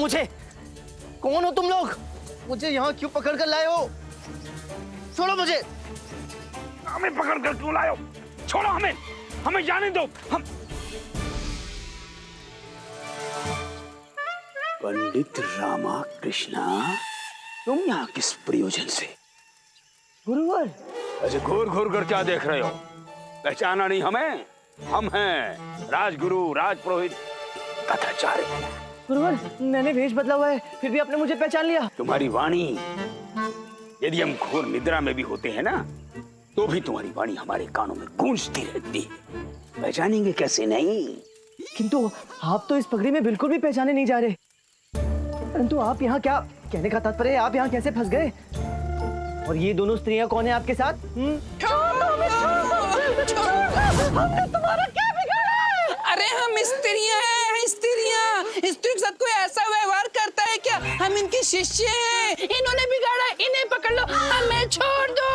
मुझे। कौन हो तुम लोग? मुझे यहाँ क्यों पकड़ कर लाए हो? छोड़ो मुझे। हमें पकड़ कर क्यों लाए हो? छोड़ो हमें, हमें जाने दो। हम पंडित रामकृष्ण, तुम यहाँ किस प्रयोजन से? गुरुवर। ऐसे घूर घूर कर क्या देख रहे हो? पहचाना नहीं हमें? हम हैं राजगुरु, राजपुरोहित, कथाचार्य। गुरुवर, मैंने भेष बदला हुआ है, फिर भी आपने मुझे पहचान लिया। तुम्हारी वाणी, यदि हम घोर निद्रा में भी होते हैं ना, तो भी तुम्हारी वाणी हमारे कानों में गूंजती रहती है। पहचानेंगे कैसे नहीं? किंतु आप तो इस पगड़ी में बिल्कुल भी पहचाने नहीं जा रहे। परंतु आप यहाँ क्या, कहने का तात्पर्य है आप यहाँ कैसे फंस गए? और ये दोनों स्त्रियां कौन है आपके साथ? हमने तुम्हारा क्या बिगाड़ा है? अरे हम स्त्रियां हैं, स्त्रियां। स्त्री के साथ कोई ऐसा व्यवहार करता है क्या? हम इनके शिष्य हैं। इन्होंने बिगाड़ा, इन्हें पकड़ लो, हमें छोड़ दो।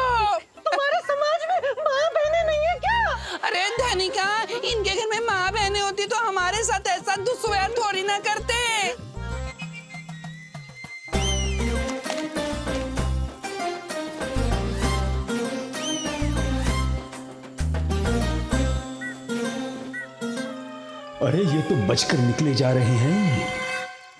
तुम्हारे समाज में माँ बहनें नहीं है क्या? अरे धनिका, इनके घर में माँ बहनें होती तो हमारे साथ ऐसा दुष्व्यवहार थोड़ी ना करते। अरे ये तो बचकर निकले जा रहे हैं।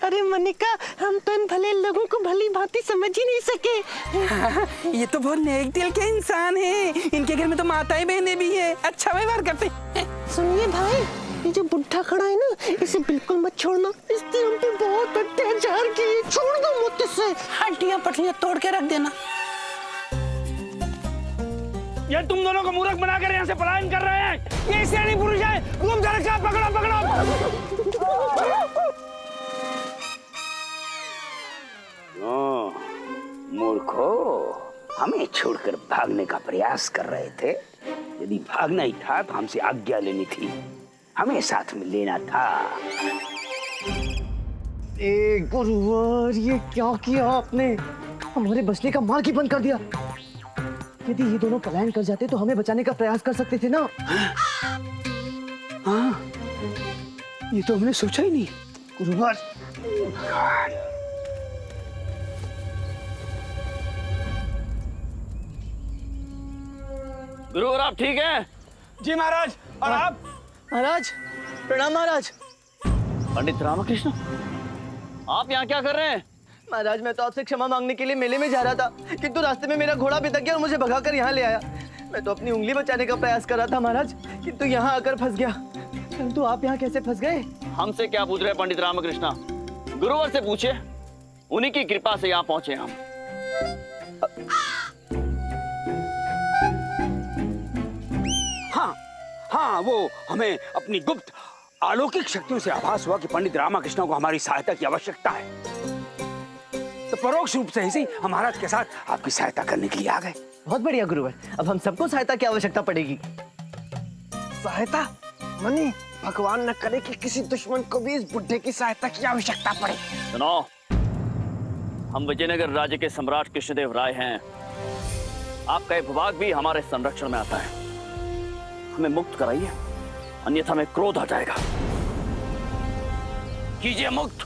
अरे मनिका, हम तो इन भले लोगों को भली भांति समझ ही नहीं सके। ये तो बहुत नेक दिल के इंसान हैं। इनके घर में तो माताएं बहनें भी हैं, अच्छा व्यवहार करते हैं। सुनिए भाई, ये जो बुढ़ा खड़ा है ना, इसे बिल्कुल मत छोड़ना। इसने हम पे बहुत अत्याचार किए, छोड़ दो मत इसे। हड्डियां पटलियां तोड़ के रख देना। ये तुम दोनों को मूर्ख बनाकर यहाँ से पलायन कर रहे हैं। ये सैनिक पुरुष है। तुम जरा सा पकड़ो, पकड़ो। मूर्खो, हमें छोड़कर भागने का प्रयास कर रहे थे। यदि भागना ही था तो हमसे आज्ञा लेनी थी, हमें साथ में लेना था। ए गुरुवर, ये क्या किया आपने? हमारे बचने का मार्ग ही बंद कर दिया। यदि ये दोनों पलायन कर जाते तो हमें बचाने का प्रयास कर सकते थे ना। हाँ, ये तो हमने सोचा ही नहीं। गुरुवर, गुरुवर आप ठीक हैं? जी महाराज। और आप? महाराज, प्रणाम महाराज। पंडित रामकृष्ण, आप यहाँ क्या कर रहे हैं? महाराज, मैं तो आपसे क्षमा मांगने के लिए मेले में जा रहा था, किंतु रास्ते में मेरा घोड़ा बिदक गया और मुझे भगाकर यहाँ ले आया। मैं तो अपनी उंगली बचाने का प्रयास कर रहा था महाराज, किंतु यहाँ आकर फंस गया। परंतु आप यहाँ कैसे फंस गए? हमसे क्या पूछ रहे हैं पंडित रामकृष्ण? गुरुवर से पूछे, उन्हीं की कृपा से यहाँ पहुंचे हम। हाँ हाँ, वो हमें अपनी गुप्त अलौकिक शक्तियों से आभास हुआ कि पंडित रामकृष्ण को हमारी सहायता की आवश्यकता है, तो परोक्ष रूप से ही हम महाराज के साथ आपकी सहायता करने के लिए आ गए। बहुत बढ़िया गुरुवर, अब हम सबको सहायता की आवश्यकता पड़ेगी। सहायता? मनी, भगवान न करे कि किसी दुश्मन को भी इस बुढ़े की सहायता की आवश्यकता पड़े। सुनो, हम विजयनगर राज्य के सम्राट कृष्णदेव राय हैं। आपका एक विभाग भी हमारे संरक्षण में आता है। हमें मुक्त कराइए, अन्यथा हमें क्रोध आ जाएगा। कीजिए मुक्त।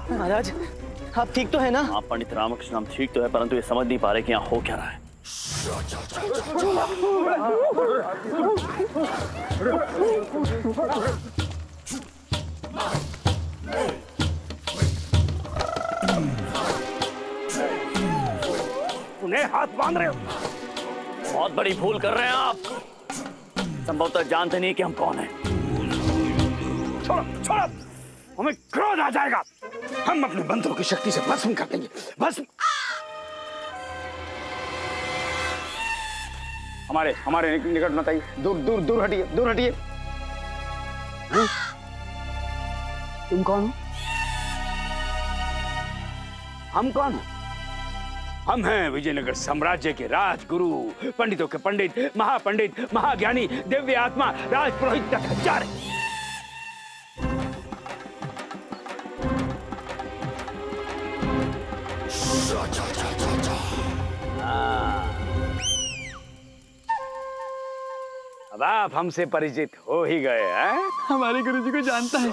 महाराज, आप ठीक तो है ना? आप पंडित रामकृष्ण, हम ठीक तो है, परंतु ये समझ नहीं पा रहे कि यहाँ हो क्या रहा है। उन्हें हाथ बांध रहे हो? बहुत बड़ी भूल कर रहे हैं आप। संभवतः जानते नहीं कि हम कौन हैं। छोड़ो, छोड़ो, हमें क्रोध आ जाएगा। हम अपने बंधुओं की शक्ति से भस्म कर देंगे, भस्म। हमारे निकट मत आइए, दूर दूर दूर हटिए, दूर हटिए। तुम कौन हो? हम कौन हो? हम हैं विजयनगर साम्राज्य के राजगुरु, पंडितों के पंडित, महापंडित, महाज्ञानी, दिव्य आत्मा, राजपुरोहित कथाचार्य। अब आप हमसे परिचित हो ही गए हैं? हमारे गुरुजी को जानता है।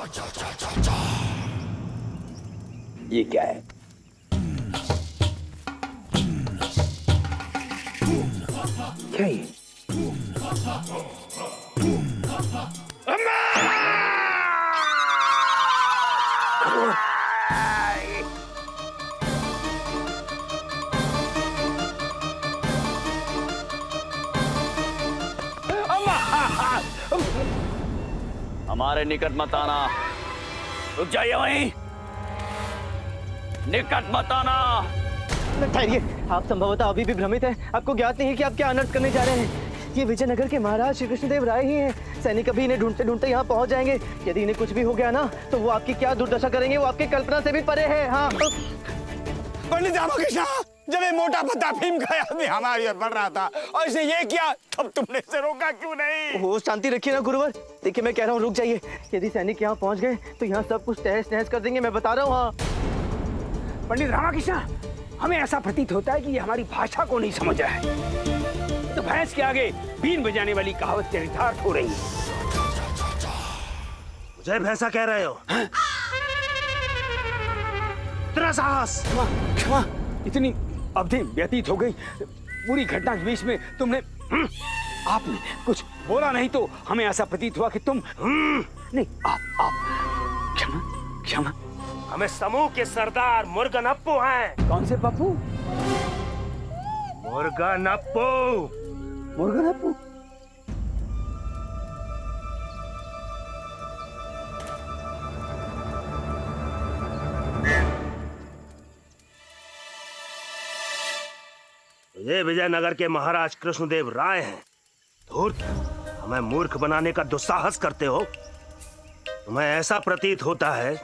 ये क्या है? क्या ये? हमारे निकट मत आना। रुक जाइए वहीं। निकट मत आना। ठहरिए, आप संभवतः अभी भी भ्रमित हैं। आपको ज्ञात नहीं है कि आप क्या अनर्थ करने जा रहे हैं। ये विजयनगर के महाराज श्री कृष्णदेव राय ही हैं। सैनिक अभी इन्हें ढूंढते ढूंढते यहाँ पहुंच जाएंगे। यदि इन्हें कुछ भी हो गया ना, तो वो आपकी क्या दुर्दशा करेंगे, वो आपकी कल्पना से भी परे है। हाँ, पंडित रामकृष्ण, जब ये मोटा पत्ता भीम का आदमी हमारी ओर बढ़ रहा था और इसे ये किया, तब तुमने इसे रोका क्यों नहीं? वो शांति रखिए ना गुरुवर। देखिए, मैं कह रहा हूँ रुक जाइए। यदि सैनिक यहाँ पहुंच गए तो यहाँ सब कुछ तहस नहस कर देंगे, मैं बता रहा हूँ। हाँ, पंडित रामकृष्ण, हमें ऐसा प्रतीत होता है कि ये हमारी भाषा को नहीं समझ रहा है। तो भैंस के आगे बीन बजाने वाली कहावत चरितार्थ हो रही है। मुझे भैंसा कह रहे हो? तेरा साहस! क्षमा, इतनी अवधि व्यतीत हो गई, पूरी घटना के बीच में तुमने आपने कुछ बोला नहीं, तो हमें ऐसा प्रतीत हुआ कि तुम नहीं, आप क्षमा क्षमा। हमें समूह के सरदार मुर्गन अप्पू हैं। कौन से पप्पू? मुर्गन अप्पू। मुर्गन अप्पू? ये विजयनगर के महाराज कृष्णदेव राय हैं। धूर्त, हमें मूर्ख बनाने का दुस्साहस करते हो। तुम्हें ऐसा प्रतीत होता है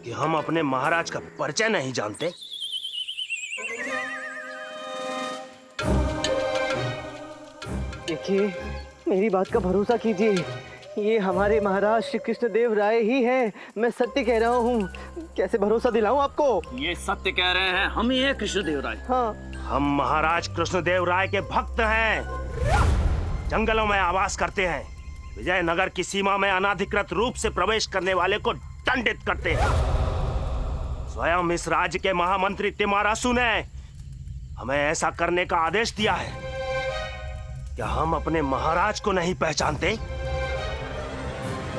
कि हम अपने महाराज का परिचय नहीं जानते। देखिए, मेरी बात का भरोसा कीजिए। ये हमारे महाराज श्री कृष्णदेव राय ही हैं। मैं सत्य कह रहा हूँ। कैसे भरोसा दिलाऊं आपको? ये सत्य कह रहे हैं, हम ही हैं कृष्णदेव राय। हाँ, हम महाराज कृष्णदेव राय के भक्त हैं। जंगलों में आवास करते हैं। विजयनगर की सीमा में अनाधिकृत रूप से प्रवेश करने वाले को दंडित करते हैं। स्वयं इस राज्य के महामंत्री तिमारासु ने हमें ऐसा करने का आदेश दिया है। क्या हम अपने महाराज को नहीं पहचानते?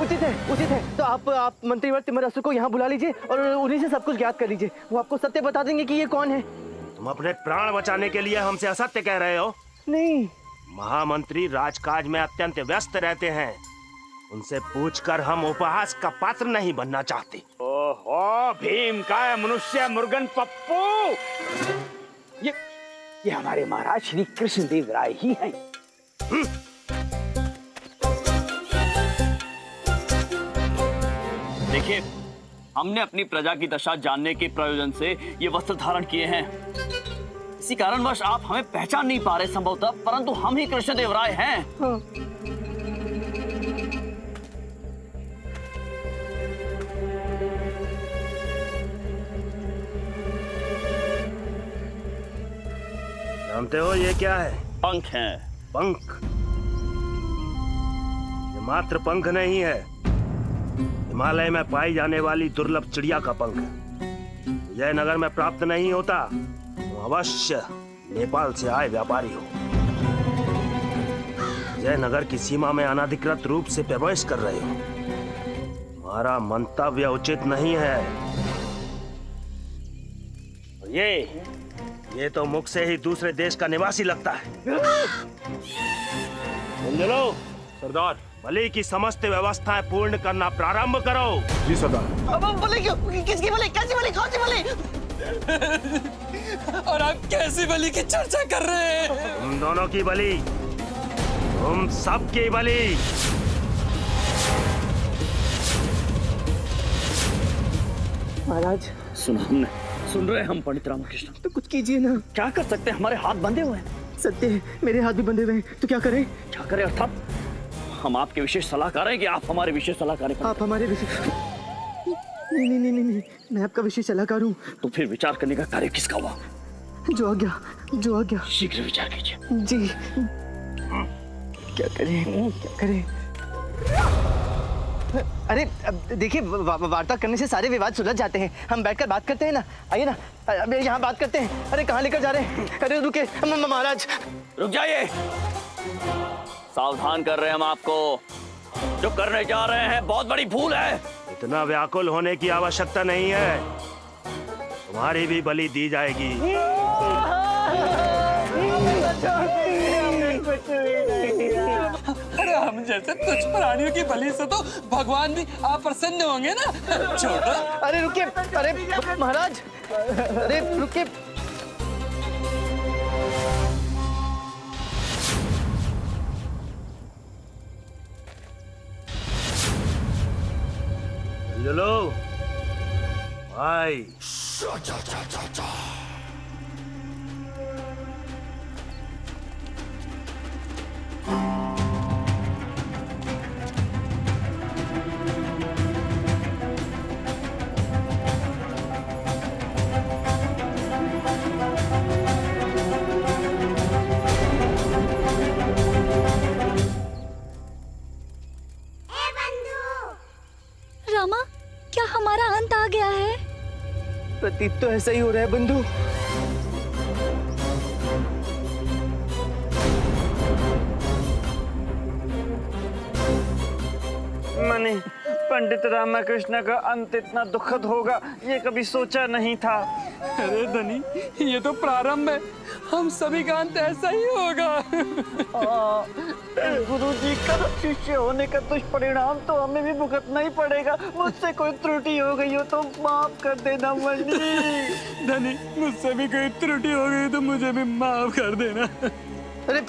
उचित है, उचित है। तो आप मंत्रीवर तिमरसु को यहाँ बुला लीजिए और उन्हीं से सब कुछ ज्ञात कर लीजिए। वो आपको सत्य बता देंगे कि ये कौन है। तुम अपने प्राण बचाने के लिए हमसे असत्य कह रहे हो? नहीं, महामंत्री राजकाज में अत्यंत व्यस्त रहते हैं। उनसे पूछकर हम उपहास का पात्र नहीं बनना चाहते। ओहो, भीम का मनुष्य मुर्गन पप्पू, ये हमारे महाराज श्री कृष्णदेव राय ही हैं। देखिए, हमने अपनी प्रजा की दशा जानने के प्रयोजन से ये वस्त्र धारण किए हैं। इसी कारणवश आप हमें पहचान नहीं पा रहे संभवतः, परंतु हम ही कृष्णदेव राय हैं। हाँ। जानते हो ये क्या है? पंख हैं। पंख? ये मात्र पंख नहीं है, हिमालय में पाई जाने वाली दुर्लभ चिड़िया का पंख है। विजयनगर में प्राप्त नहीं होता तो अवश्य नेपाल से आए व्यापारी हो। विजयनगर की सीमा में अनाधिकृत रूप से प्रवेश कर रहे हो। तुम्हारा मंतव्य उचित नहीं है। और ये तो मुख से ही दूसरे देश का निवासी लगता है। लो सरदार। बलि की समस्त व्यवस्थाएं पूर्ण करना प्रारंभ करो। जी सरदार। अब बोले क्यों? किसकी बलि? कैसी बलि? कौन सी बलि? और आप कैसी बलि की चर्चा कर रहे हैं? तुम दोनों की बलि, तुम सबकी बलि। महाराज, सुन रहे हैं हम पंडित रामकृष्ण। तो कुछ कीजिए ना। क्या कर सकते हैं, हमारे हाथ बंधे हुए हैं। सत्य है, मेरे हाथ भी बंधे हुए हैं। तो क्या करें? क्या करें अर्थात? हम आपके विशेष सलाहकार हैं कि आप हमारे विशेष सलाहकार हैं? आप हमारे विशेष... नहीं नहीं नहीं नहीं, मैं आपका विशेष सलाहकार हूँ। तो फिर विचार करने का कार्य किसका हुआ? जो आज्ञा, जो आज्ञा। शीघ्र विचार कीजिए। जी। क्या करें क्या करें? अरे देखिए, वार्ता करने से सारे विवाद सुलझ जाते हैं। हम बैठकर बात करते हैं ना, आइए ना, अबे यहाँ बात करते हैं। अरे कहाँ लेकर जा रहे हैं? अरे रुके महाराज। रुक जाइए, सावधान कर रहे हैं हम आपको। जो करने जा रहे हैं बहुत बड़ी भूल है। इतना व्याकुल होने की आवश्यकता नहीं है, तुम्हारी भी बलि दी जाएगी। अरे हम जैसे तुच्छ प्राणियों की बलि से तो भगवान भी अप्रसन्न होंगे ना। छोड़ो। अरे रुकिए, अरे महाराज, अरे रुकिए। चलो भाई। रामा, क्या हमारा अंत आ गया है? प्रतीत तो ऐसा ही हो रहा है बंधु। मनी, पंडित रामकृष्ण का अंत इतना दुखद होगा ये कभी सोचा नहीं था। अरे धनी, ये तो प्रारंभ है, हम सभी का अंत ऐसा ही होगा। गुरु जी का शिष्य होने का दुष्परिणाम तो हमें भी भुगतना ही पड़ेगा। मुझसे कोई त्रुटि हो गई हो तो माफ कर देना मनी। धनी, मुझसे भी कोई त्रुटि हो गई तो मुझे भी माफ कर देना। अरे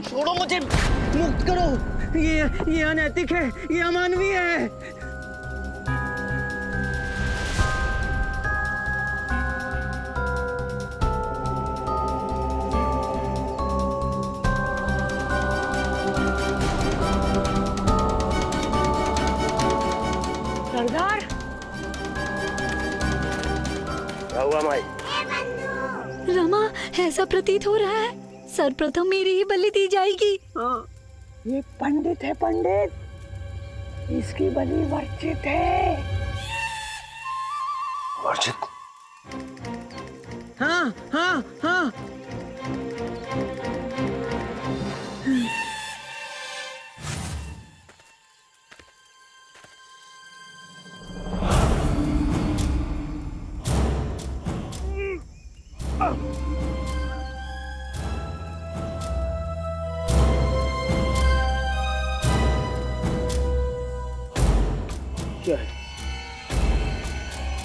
छोड़ो मुझे, मुक्त करो। ये अनैतिक है, ये अमानवीय है। सरदार, क्या हुआ माई? रमा, ऐसा प्रतीत हो रहा है सर्वप्रथम मेरी ही बलि दी जाएगी। ये पंडित है, पंडित। इसकी बलि वर्जित है। वर्जित? हाँ हाँ हाँ। क्या है?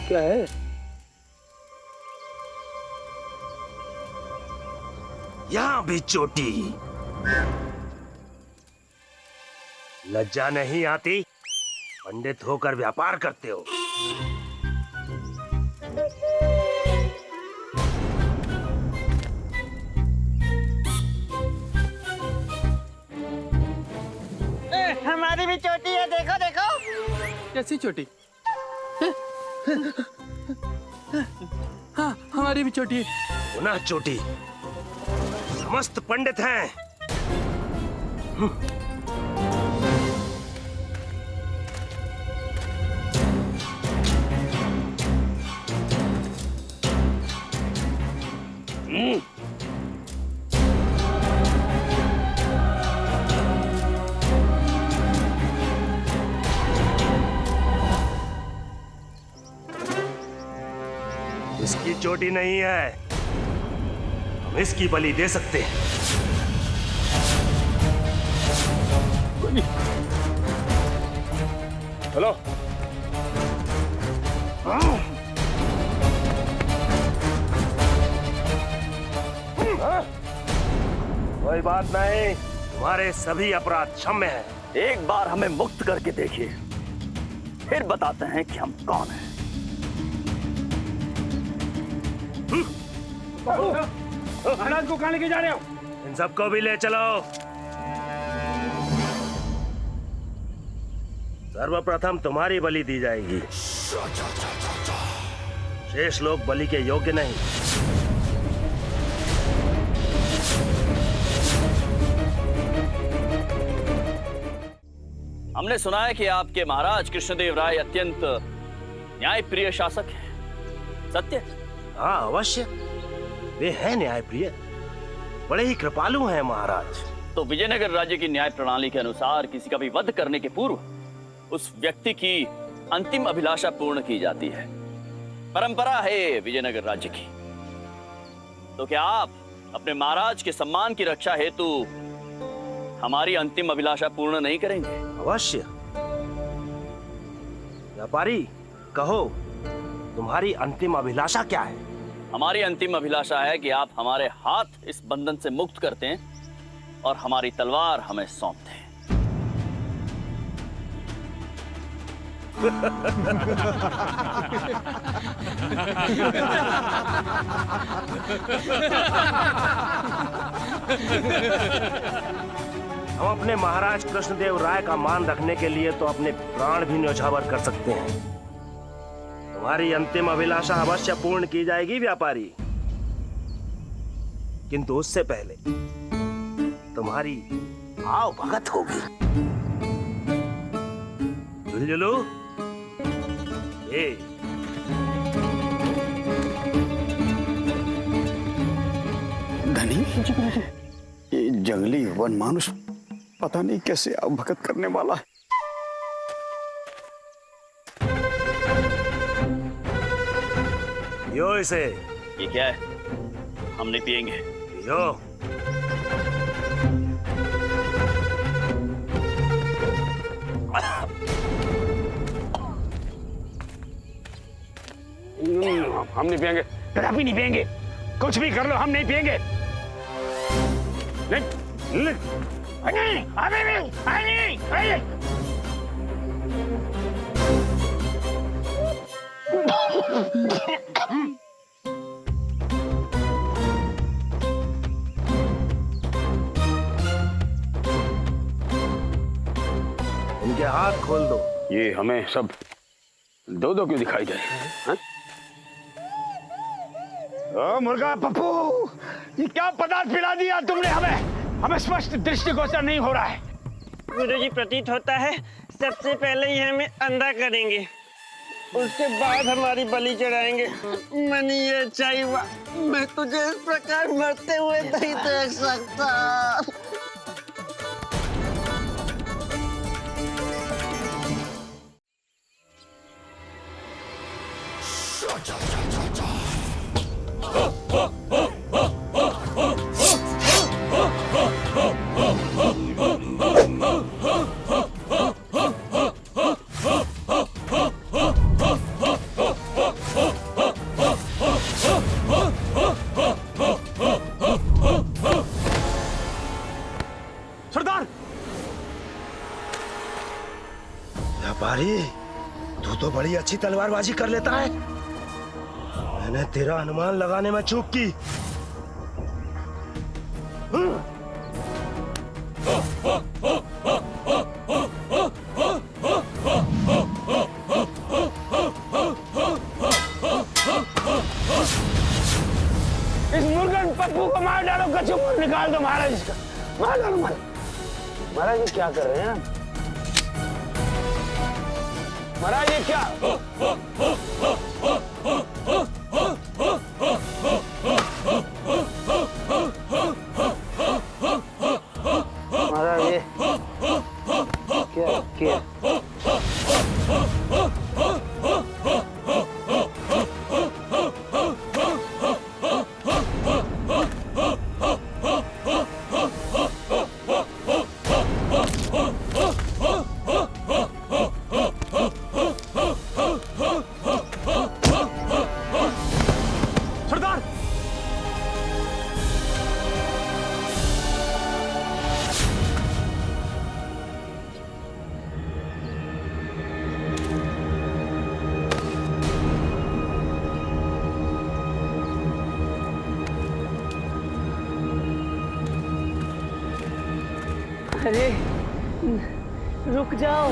क्या है? यहाँ भी चोटी। लज्जा नहीं आती? पंडित होकर व्यापार करते हो। हमारी भी चोटी है, देखो देखो। कैसी चोटी? हाँ, हमारी भी चोटी है। पुनः चोटी। समस्त पंडित हैं। इसकी चोटी नहीं है, हम इसकी बलि दे सकते हैं। चलो। कोई बात नहीं, तुम्हारे सभी अपराध क्षम्य हैं। एक बार हमें मुक्त करके देखिए, फिर बताते हैं कि हम कौन हैं। महाराज को कहाँ लेके जा रहे हो? इन सबको भी ले चलो। सर्वप्रथम तुम्हारी बलि दी जाएगी। शेष लोग बलि के योग्य नहीं। हमने सुना है कि आपके महाराज कृष्णदेव राय अत्यंत न्यायप्रिय शासक हैं। सत्य? हाँ अवश्य, वे हैं न्यायप्रिय, बड़े ही कृपालु हैं महाराज। तो विजयनगर राज्य की न्याय प्रणाली के अनुसार किसी का भी वध करने के पूर्व उस व्यक्ति की अंतिम अभिलाषा पूर्ण की जाती है। परंपरा है विजयनगर राज्य की। तो क्या आप अपने महाराज के सम्मान की रक्षा हेतु हमारी अंतिम अभिलाषा पूर्ण नहीं करेंगे? अवश्य। व्यापारी, कहो तुम्हारी अंतिम अभिलाषा क्या है? हमारी अंतिम अभिलाषा है कि आप हमारे हाथ इस बंधन से मुक्त करते हैं और हमारी तलवार हमें सौंप दें। हम अपने महाराज कृष्णदेव राय का मान रखने के लिए तो अपने प्राण भी न्यौछावर कर सकते हैं। तुम्हारी अंतिम अभिलाषा अवश्य पूर्ण की जाएगी व्यापारी, किंतु उससे पहले तुम्हारी आओ भगत होगी। झुलझुलू, धनी, ये जंगली वन मानुष पता नहीं कैसे अवभगत करने वाला है। यो इसे। ये क्या है? हम नहीं पिएंगे। यो। हम नहीं पिएंगे, कदापि नहीं पिएंगे। कुछ भी कर लो, हम नहीं पिएंगे। नहीं, उनके हाथ खोल दो। ये हमें सब दो दो क्यों दिखाई दे रहे हैं? ओ मुर्गा पप्पू, ये क्या पदार्थ पिला दिया तुमने हमें? हमें स्पष्ट दृष्टिगोचर नहीं हो रहा है। गुरुजी, प्रतीत होता है सबसे पहले ये हमें अंधा करेंगे, उसके बाद हमारी बलि चढ़ाएंगे। मैंने ये चाहिए, मैं तुझे इस प्रकार मरते हुए नहीं देख सकता। सरदार! व्यापारी, तू तो बड़ी अच्छी तलवारबाजी कर लेता है। मैंने तेरा अनुमान लगाने में चूक की। इस मुर्गन पप्पू को मार डालो, कच्चू निकाल दो महाराज इसका। मार डालो, महाराज ये क्या कर रहे हैं? महाराज ये क्या? महाराज ये क्या किया? अरे रुक जाओ,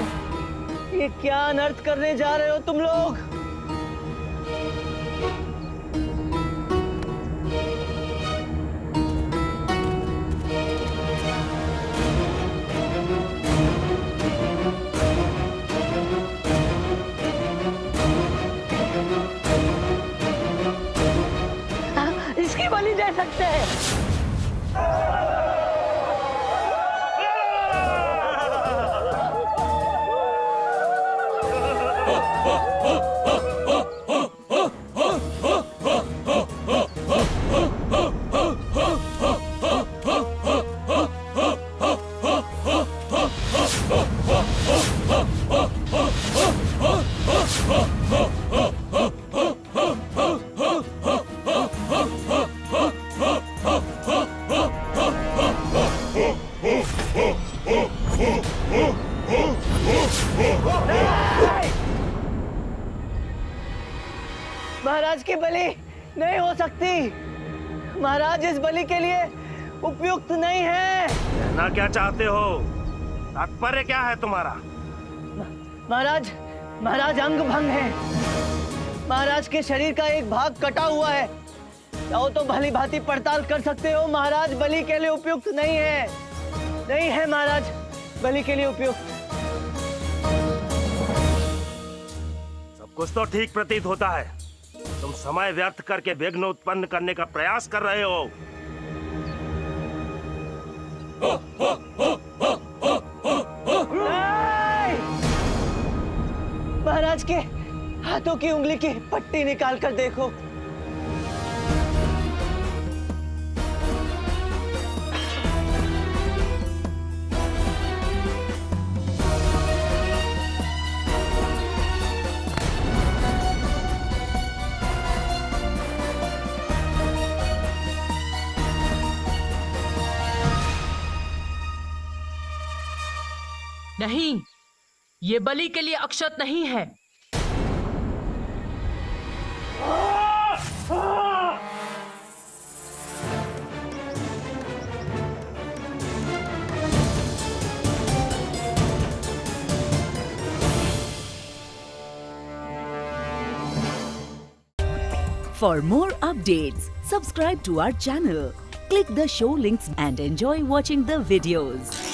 ये क्या अनर्थ करने जा रहे हो तुम लोग? महाराज की बलि नहीं हो सकती। महाराज इस बलि के लिए उपयुक्त नहीं है। कहना क्या चाहते हो? तात्पर्य क्या है तुम्हारा? महाराज अंग भंग है। महाराज के शरीर का एक भाग कटा हुआ है। चाहो तो भली भांति पड़ताल कर सकते हो। महाराज बलि के लिए उपयुक्त नहीं है। नहीं है महाराज बलि के लिए उपयुक्त। सब कुछ तो ठीक प्रतीत होता है। तुम समय व्यर्थ करके विघ्न उत्पन्न करने का प्रयास कर रहे हो। महाराज के हाथों की उंगली की पट्टी निकाल कर देखो। नहीं, ये बलि के लिए अक्षत नहीं है। For more updates, subscribe to our channel, click the show links and enjoy watching the videos.